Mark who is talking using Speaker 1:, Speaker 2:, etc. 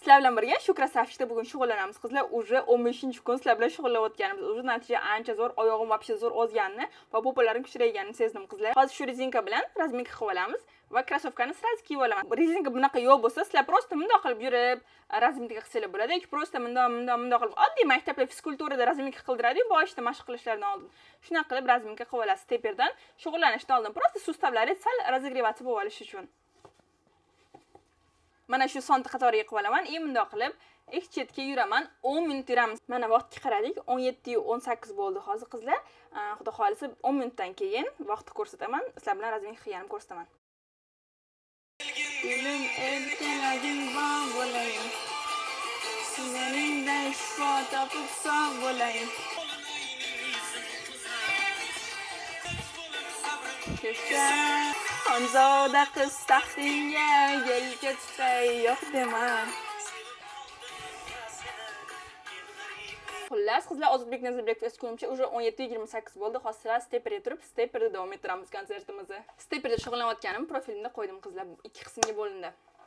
Speaker 1: Sizlar bilan birga shu krasavchikda bugun shug'ullanamiz qizlar. Уже 15-kun sizlar bilan shug'ullanayotganimiz. Уже natija ancha zo'r, oyog'im вообще zo'r ozganini va po'palarim kuchayganini sezdim qizlar. Hozir shu rezinka bilan razminka qilib olamiz va krasovkani sразу kiyib olaman. Rezinka bunaqa yo'q bo'lsa, sizlar просто bundoq qilib yurib, razminka qilsanglar bo'ladi yoki просто bundoq qilib oddiy maktabda fizkulturada razminka qildiradi-yu, boshida mashq qilishlaridan oldin. Shunaqa qilib razminka qilib olasiz teperdan. Shug'ullanishdan oldin просто sustavlaringiz sal razogrevatsiya bo'lib olishi uchun. Mana shu sonti qatoriga qilib olaman. Bundoq qilib chetga yuraman. 10 minut yuramiz. Mana vaqtga qaradik. 17:18 bo'ldi hozir qizlar. Xudo xolisa 10 minutdan keyin vaqtni ko'rsataman. Sizlar bilan razminka qilganimni ko'rsataman. Dilim erkalagin bog' bo'layin. Sizlarning shifo topib sog' bo'layin. Xonzoda qiz taxtingga yelka tutay yo'q dema. Xullas, qizlar Ozodbek Nazarbekov eskulimcha уже 17:28 bo'ldi. Hozir steperga turib, steperda davom ettiramiz konsertimizni. Steperda shug'ullanayotganim profilimda qo'ydim qizlar. Ikki qismga bo'lindi.